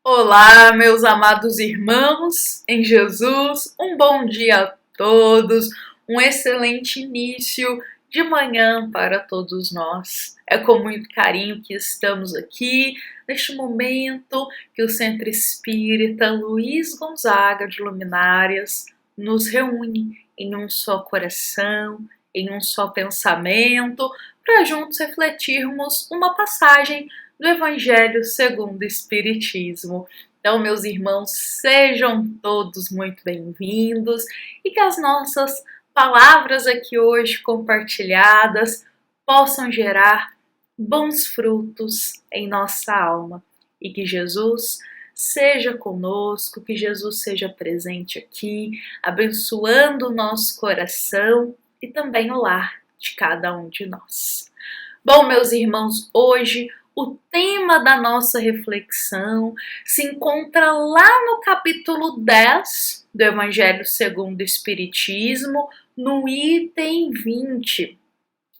Olá, meus amados irmãos em Jesus, um bom dia a todos, um excelente início de manhã para todos nós. É com muito carinho que estamos aqui, neste momento que o Centro Espírita Luiz Gonzaga de Luminárias nos reúne em um só coração, em um só pensamento, para juntos refletirmos uma passagem do Evangelho segundo o Espiritismo. Então, meus irmãos, sejam todos muito bem-vindos e que as nossas palavras aqui hoje compartilhadas possam gerar bons frutos em nossa alma e que Jesus seja conosco, que Jesus seja presente aqui, abençoando o nosso coração e também o lar de cada um de nós. Bom, meus irmãos, hoje o tema da nossa reflexão se encontra lá no capítulo 10 do Evangelho segundo o Espiritismo, no item 20.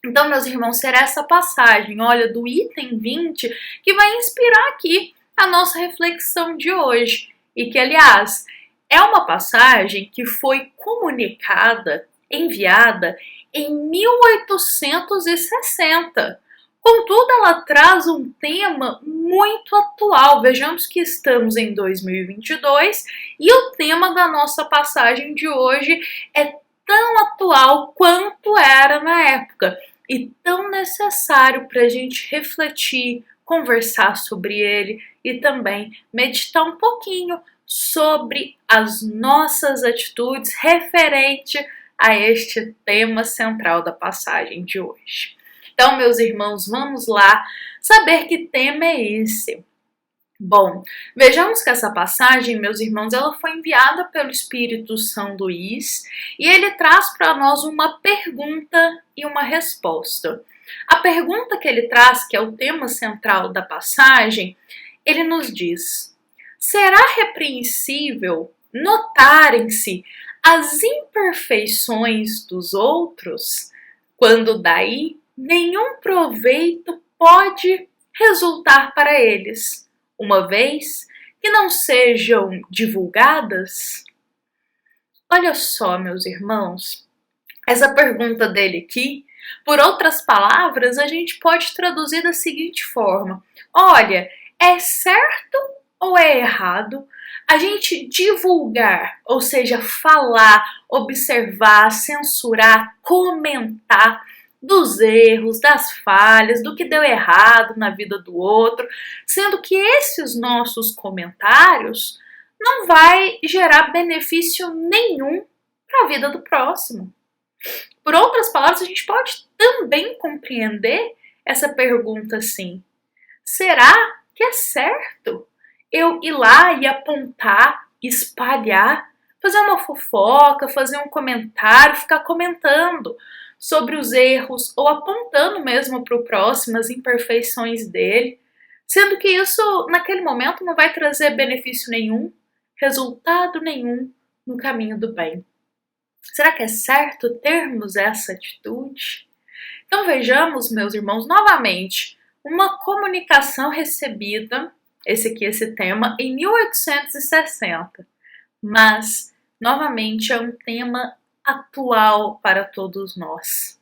Então, meus irmãos, será essa passagem, olha, do item 20, que vai inspirar aqui a nossa reflexão de hoje. E que, aliás, é uma passagem que foi comunicada, enviada em 1860. Contudo, ela traz um tema muito atual. Vejamos que estamos em 2022 e o tema da nossa passagem de hoje é tão atual quanto era na época e tão necessário para a gente refletir, conversar sobre ele e também meditar um pouquinho sobre as nossas atitudes referente a este tema central da passagem de hoje. Então, meus irmãos, vamos lá saber que tema é esse. Bom, vejamos que essa passagem, meus irmãos, ela foi enviada pelo Espírito São Luís e ele traz para nós uma pergunta e uma resposta. A pergunta que ele traz, que é o tema central da passagem, ele nos diz: será repreensível notarem-se as imperfeições dos outros, quando daí nenhum proveito pode resultar para eles, uma vez que não sejam divulgadas? Olha só, meus irmãos, essa pergunta dele aqui, por outras palavras, a gente pode traduzir da seguinte forma: olha, é certo ou é errado a gente divulgar, ou seja, falar, observar, censurar, comentar dos erros, das falhas, do que deu errado na vida do outro, sendo que esses nossos comentários não vai gerar benefício nenhum para a vida do próximo? Por outras palavras, a gente pode também compreender essa pergunta assim: será que é certo eu ir lá e apontar, espalhar, fazer uma fofoca, fazer um comentário, ficar comentando sobre os erros ou apontando mesmo para o próximo as imperfeições dele, sendo que isso naquele momento não vai trazer benefício nenhum, resultado nenhum no caminho do bem? Será que é certo termos essa atitude? Então vejamos, meus irmãos, novamente, uma comunicação recebida, esse tema, em 1860, mas novamente é um tema atual para todos nós.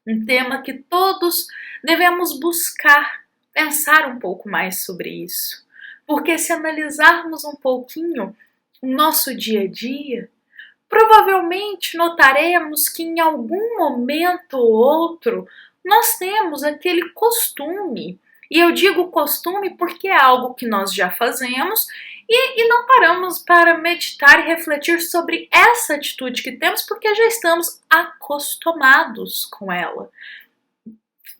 Um tema que todos devemos buscar pensar um pouco mais sobre isso. Porque se analisarmos um pouquinho o nosso dia a dia, provavelmente notaremos que em algum momento ou outro nós temos aquele costume. E eu digo costume porque é algo que nós já fazemos e não paramos para meditar e refletir sobre essa atitude que temos porque já estamos acostumados com ela.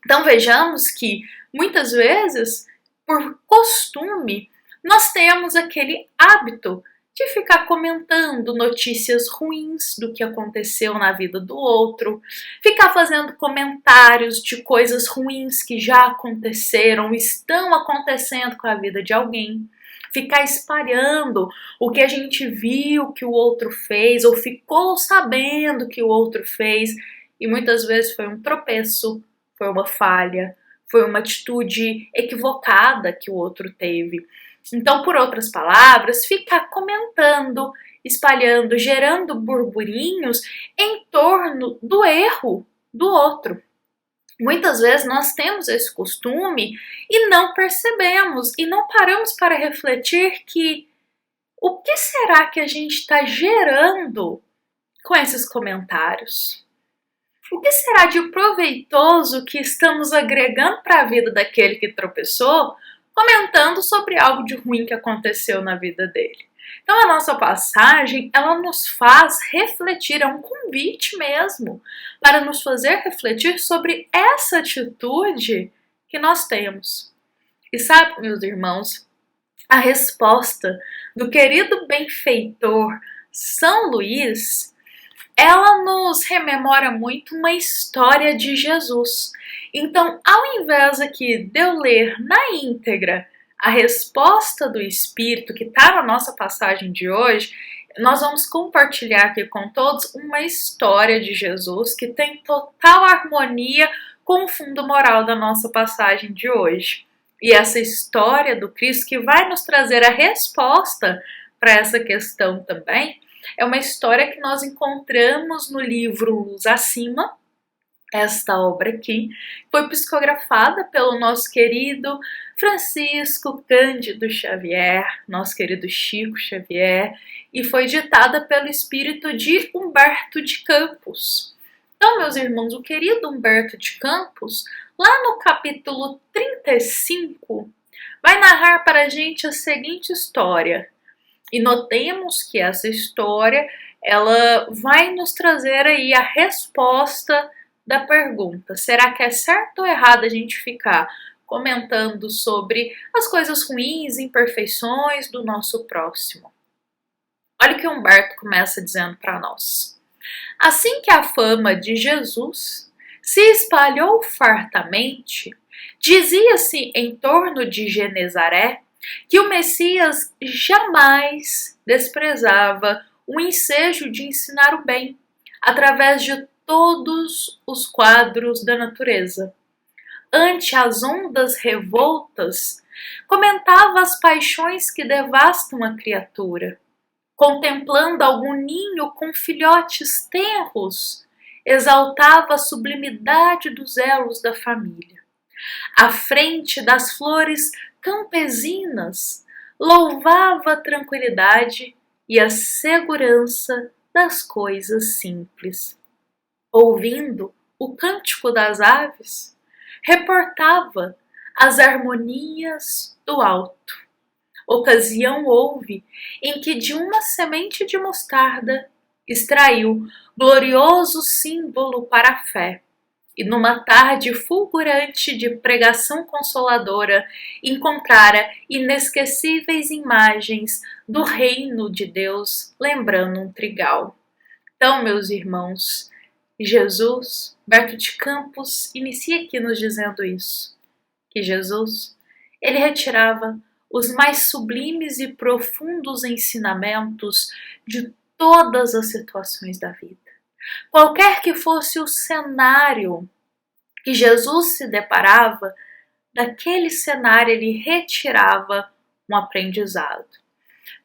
Então vejamos que muitas vezes, por costume, nós temos aquele hábito de ficar comentando notícias ruins do que aconteceu na vida do outro, ficar fazendo comentários de coisas ruins que já aconteceram, estão acontecendo com a vida de alguém, ficar espalhando o que a gente viu que o outro fez ou ficou sabendo que o outro fez e muitas vezes foi um tropeço, foi uma falha, foi uma atitude equivocada que o outro teve. Então, por outras palavras, ficar comentando, espalhando, gerando burburinhos em torno do erro do outro. Muitas vezes nós temos esse costume e não percebemos e não paramos para refletir que o que será que a gente está gerando com esses comentários? O que será de proveitoso que estamos agregando para a vida daquele que tropeçou, comentando sobre algo de ruim que aconteceu na vida dele? Então a nossa passagem, ela nos faz refletir, é um convite mesmo, para nos fazer refletir sobre essa atitude que nós temos. E sabe, meus irmãos, a resposta do querido benfeitor São Luís, ela nos rememora muito uma história de Jesus. Então, ao invés aqui de eu ler na íntegra a resposta do Espírito que está na nossa passagem de hoje, nós vamos compartilhar aqui com todos uma história de Jesus que tem total harmonia com o fundo moral da nossa passagem de hoje. E essa história do Cristo que vai nos trazer a resposta para essa questão também é uma história que nós encontramos no livro Luz Acima. Esta obra aqui foi psicografada pelo nosso querido Francisco Cândido Xavier, nosso querido Chico Xavier, e foi ditada pelo espírito de Humberto de Campos. Então, meus irmãos, o querido Humberto de Campos, lá no capítulo 35, vai narrar para a gente a seguinte história. E notemos que essa história, ela vai nos trazer aí a resposta da pergunta: será que é certo ou errado a gente ficar comentando sobre as coisas ruins, imperfeições do nosso próximo? Olha o que Humberto começa dizendo para nós. Assim que a fama de Jesus se espalhou fartamente, dizia-se em torno de Genezaré que o Messias jamais desprezava o ensejo de ensinar o bem através de todos os quadros da natureza. Ante as ondas revoltas, comentava as paixões que devastam a criatura. Contemplando algum ninho com filhotes tenros, exaltava a sublimidade dos elos da família. À frente das flores campesinas, louvava a tranquilidade e a segurança das coisas simples. Ouvindo o cântico das aves, reportava as harmonias do alto. Ocasião houve em que de uma semente de mostarda extraiu glorioso símbolo para a fé, e numa tarde fulgurante de pregação consoladora encontrara inesquecíveis imagens do reino de Deus, lembrando um trigal. Então, meus irmãos, Jesus, Humberto de Campos, inicia aqui nos dizendo isso, que Jesus, ele retirava os mais sublimes e profundos ensinamentos de todas as situações da vida. Qualquer que fosse o cenário que Jesus se deparava, daquele cenário ele retirava um aprendizado.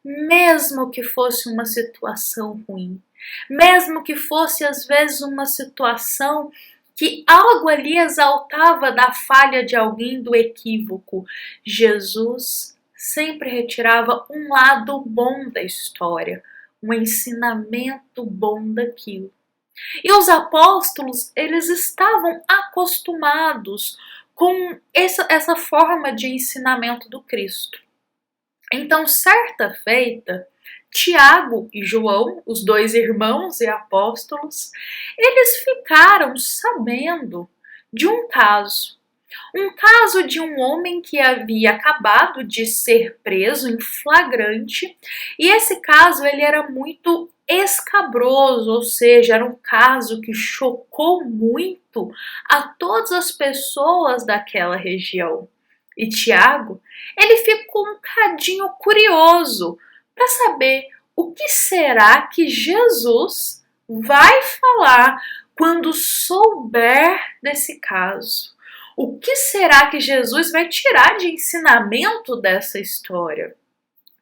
Mesmo que fosse uma situação ruim, mesmo que fosse às vezes uma situação que algo ali exaltava da falha de alguém, do equívoco, Jesus sempre retirava um lado bom da história, um ensinamento bom daquilo. E os apóstolos, eles estavam acostumados com essa forma de ensinamento do Cristo. Então, certa feita, Tiago e João, os dois irmãos e apóstolos, eles ficaram sabendo de um caso de um homem que havia acabado de ser preso em flagrante, e esse caso ele era muito escabroso, ou seja, era um caso que chocou muito a todas as pessoas daquela região. E Tiago, ele ficou um cadinho curioso para saber o que será que Jesus vai falar quando souber desse caso. O que será que Jesus vai tirar de ensinamento dessa história?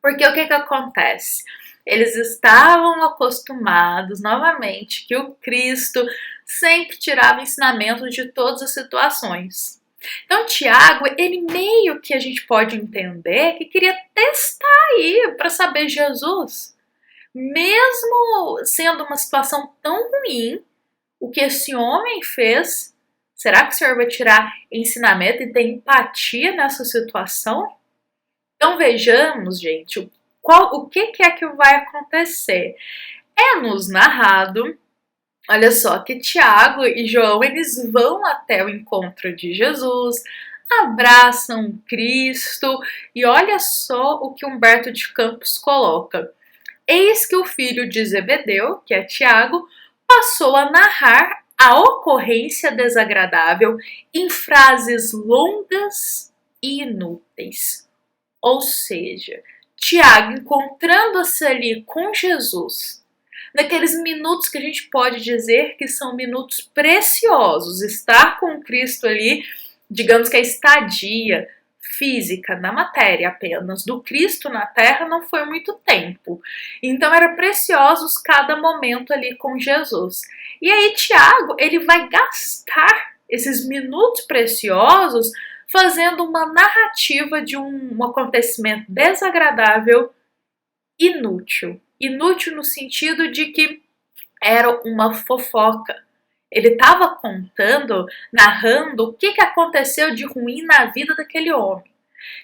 Porque o que acontece? Eles estavam acostumados, novamente, que o Cristo sempre tirava ensinamento de todas as situações. Então, Tiago, ele meio que a gente pode entender que queria testar aí para saber Jesus. Mesmo sendo uma situação tão ruim, o que esse homem fez, será que o Senhor vai tirar ensinamento e ter empatia nessa situação? Então vejamos, gente, o que é que vai acontecer. É nos narrado, olha só, que Tiago e João, eles vão até o encontro de Jesus, abraçam Cristo e olha só o que Humberto de Campos coloca. Eis que o filho de Zebedeu, que é Tiago, passou a narrar a ocorrência desagradável em frases longas e inúteis. Ou seja, Tiago encontrando-se ali com Jesus, naqueles minutos que a gente pode dizer que são minutos preciosos, estar com Cristo ali, digamos que a estadia física na matéria apenas do Cristo na Terra não foi muito tempo. Então era preciosos cada momento ali com Jesus. E aí Tiago, ele vai gastar esses minutos preciosos fazendo uma narrativa de um acontecimento desagradável, inútil. Inútil no sentido de que era uma fofoca. Ele estava contando, narrando o que aconteceu de ruim na vida daquele homem.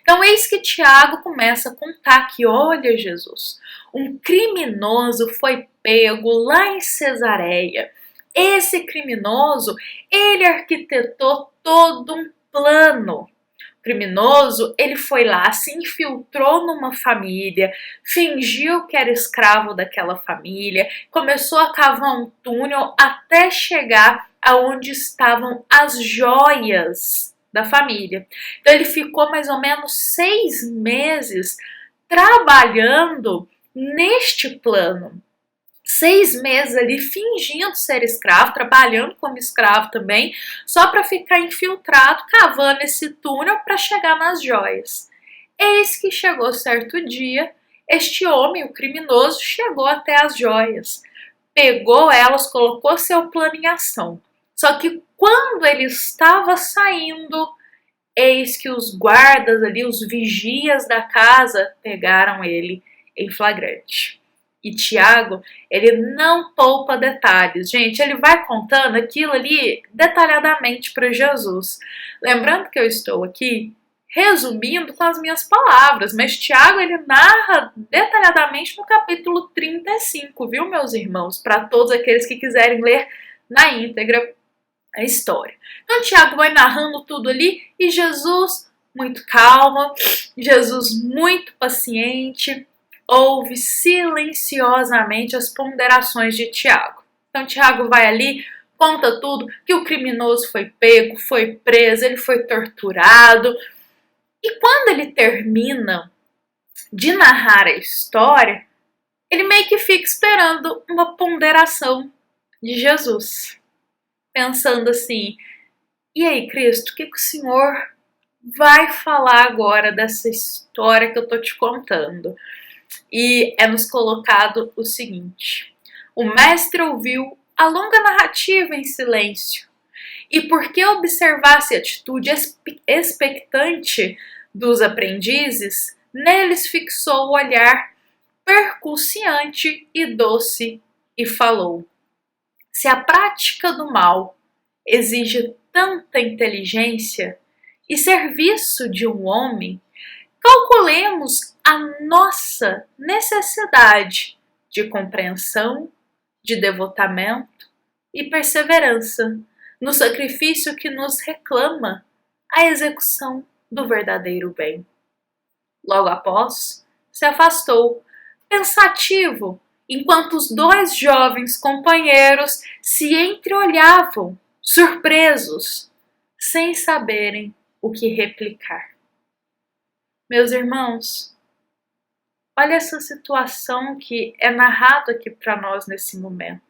Então, eis que Tiago começa a contar que, olha Jesus, um criminoso foi pego lá em Cesareia. Esse criminoso, ele arquitetou todo um plano. O criminoso, ele foi lá, se infiltrou numa família, fingiu que era escravo daquela família, começou a cavar um túnel até chegar aonde estavam as joias da família. Então ele ficou mais ou menos 6 meses trabalhando neste plano. 6 meses ali fingindo ser escravo, trabalhando como escravo também, só para ficar infiltrado, cavando esse túnel para chegar nas joias. Eis que chegou certo dia, este homem, o criminoso, chegou até as joias, pegou elas, colocou seu plano em ação. Só que quando ele estava saindo, eis que os guardas ali, os vigias da casa, pegaram ele em flagrante. E Tiago, ele não poupa detalhes. Gente, ele vai contando aquilo ali detalhadamente para Jesus. Lembrando que eu estou aqui resumindo com as minhas palavras, mas Tiago, ele narra detalhadamente no capítulo 35, viu, meus irmãos? Para todos aqueles que quiserem ler na íntegra a história. Então, Tiago vai narrando tudo ali e Jesus, muito calmo, Jesus muito paciente, ouve silenciosamente as ponderações de Tiago. Então Tiago vai ali, conta tudo, que o criminoso foi pego, foi preso, ele foi torturado. E quando ele termina de narrar a história, ele meio que fica esperando uma ponderação de Jesus. Pensando assim, e aí Cristo, o que o Senhor vai falar agora dessa história que eu tô te contando? E é nos colocado o seguinte: o mestre ouviu a longa narrativa em silêncio, e porque observasse a atitude expectante dos aprendizes, neles fixou o olhar percussiante e doce e falou: se a prática do mal exige tanta inteligência e serviço de um homem, calculemos a nossa necessidade de compreensão, de devotamento e perseverança no sacrifício que nos reclama a execução do verdadeiro bem. Logo após, se afastou, pensativo, enquanto os 2 jovens companheiros se entreolhavam, surpresos, sem saberem o que replicar. Meus irmãos, olha essa situação que é narrado aqui para nós nesse momento.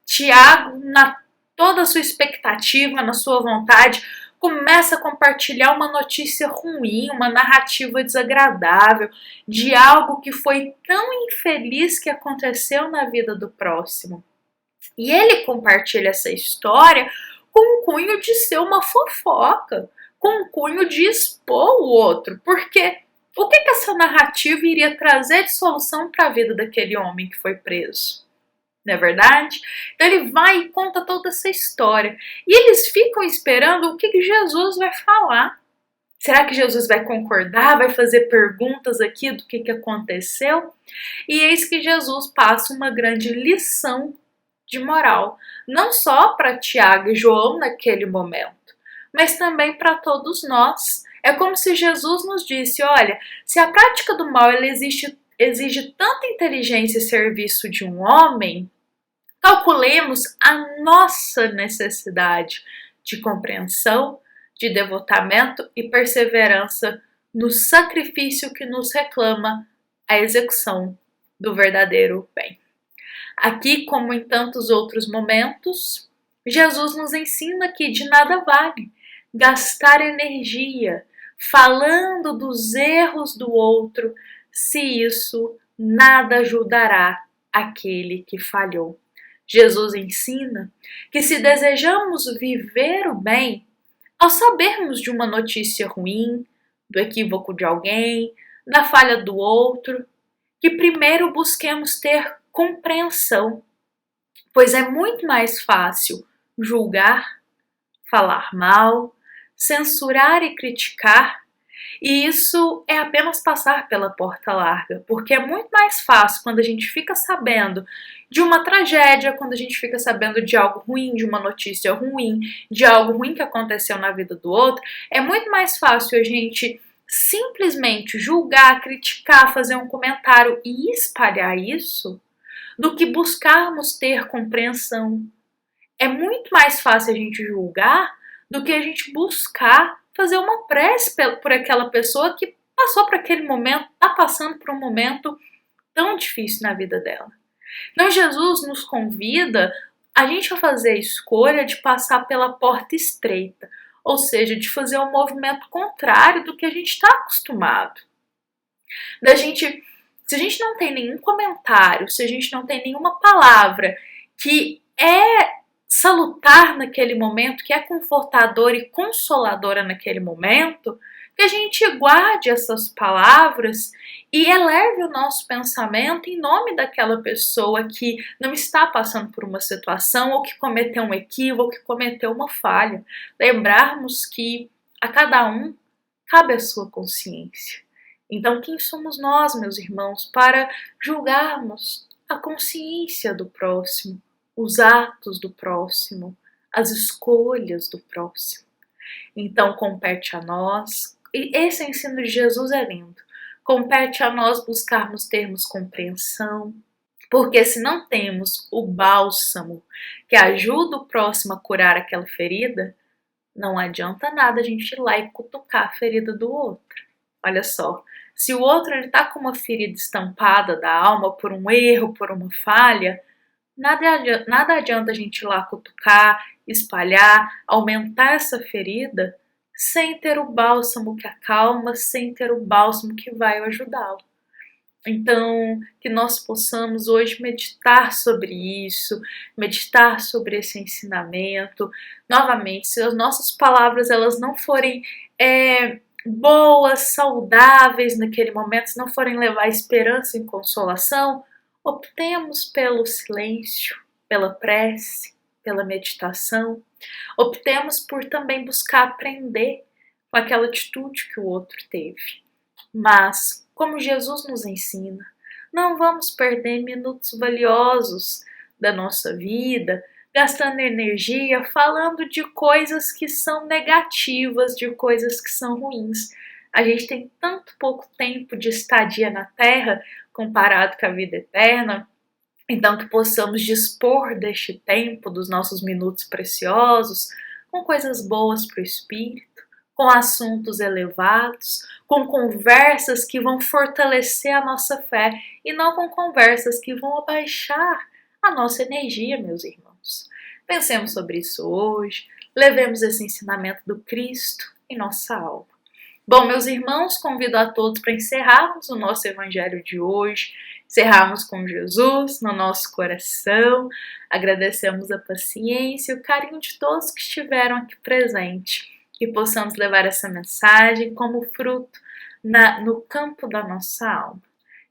Tiago, na toda a sua expectativa, na sua vontade, começa a compartilhar uma notícia ruim, uma narrativa desagradável de algo que foi tão infeliz que aconteceu na vida do próximo. E ele compartilha essa história com o cunho de ser uma fofoca, com o cunho de expor o outro, porque o que essa narrativa iria trazer de solução para a vida daquele homem que foi preso? Não é verdade? Então ele vai e conta toda essa história. E eles ficam esperando o que Jesus vai falar. Será que Jesus vai concordar? Vai fazer perguntas aqui do que aconteceu? E eis que Jesus passa uma grande lição de moral. Não só para Tiago e João naquele momento, mas também para todos nós. É como se Jesus nos disse, olha, se a prática do mal ela exige tanta inteligência e serviço de um homem, calculemos a nossa necessidade de compreensão, de devotamento e perseverança no sacrifício que nos reclama a execução do verdadeiro bem. Aqui, como em tantos outros momentos, Jesus nos ensina que de nada vale gastar energia falando dos erros do outro, se isso nada ajudará aquele que falhou. Jesus ensina que se desejamos viver o bem, ao sabermos de uma notícia ruim, do equívoco de alguém, da falha do outro, que primeiro busquemos ter compreensão, pois é muito mais fácil julgar, falar mal, censurar e criticar, e isso é apenas passar pela porta larga, porque é muito mais fácil quando a gente fica sabendo de uma tragédia, quando a gente fica sabendo de algo ruim, de uma notícia ruim, de algo ruim que aconteceu na vida do outro, é muito mais fácil a gente simplesmente julgar, criticar, fazer um comentário e espalhar isso, do que buscarmos ter compreensão. É muito mais fácil a gente julgar do que a gente buscar fazer uma prece por aquela pessoa que passou por aquele momento, está passando por um momento tão difícil na vida dela. Então Jesus nos convida a gente a fazer a escolha de passar pela porta estreita, ou seja, de fazer um movimento contrário do que a gente está acostumado. Se a gente não tem nenhum comentário, se a gente não tem nenhuma palavra que é salutar naquele momento, que é confortadora e consoladora naquele momento, que a gente guarde essas palavras e eleve o nosso pensamento em nome daquela pessoa que não está passando por uma situação ou que cometeu um equívoco, ou que cometeu uma falha. Lembrarmos que a cada um cabe a sua consciência. Então, quem somos nós, meus irmãos, para julgarmos a consciência do próximo, os atos do próximo, as escolhas do próximo? Então, compete a nós, e esse ensino de Jesus é lindo, compete a nós buscarmos termos compreensão, porque se não temos o bálsamo que ajuda o próximo a curar aquela ferida, não adianta nada a gente ir lá e cutucar a ferida do outro. Olha só, se o outro está com uma ferida estampada da alma por um erro, por uma falha, nada adianta a gente ir lá cutucar, espalhar, aumentar essa ferida sem ter o bálsamo que acalma, sem ter o bálsamo que vai ajudá-lo. Então, que nós possamos hoje meditar sobre isso, meditar sobre esse ensinamento. Novamente, se as nossas palavras elas não forem boas, saudáveis naquele momento, se não forem levar esperança e consolação, optemos pelo silêncio, pela prece, pela meditação. Optemos por também buscar aprender com aquela atitude que o outro teve. Mas, como Jesus nos ensina, não vamos perder minutos valiosos da nossa vida, gastando energia falando de coisas que são negativas, de coisas que são ruins. A gente tem tanto pouco tempo de estadia na Terra comparado com a vida eterna, então que possamos dispor deste tempo, dos nossos minutos preciosos, com coisas boas para o espírito, com assuntos elevados, com conversas que vão fortalecer a nossa fé e não com conversas que vão abaixar a nossa energia, meus irmãos. Pensemos sobre isso hoje, levemos esse ensinamento do Cristo em nossa alma. Bom, meus irmãos, convido a todos para encerrarmos o nosso evangelho de hoje, encerrarmos com Jesus no nosso coração, agradecemos a paciência e o carinho de todos que estiveram aqui presentes, que possamos levar essa mensagem como fruto no campo da nossa alma.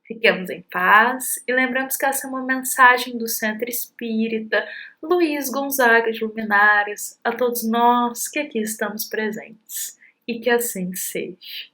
Fiquemos em paz e lembramos que essa é uma mensagem do Centro Espírita Luiz Gonzaga de Luminárias a todos nós que aqui estamos presentes. E que assim seja.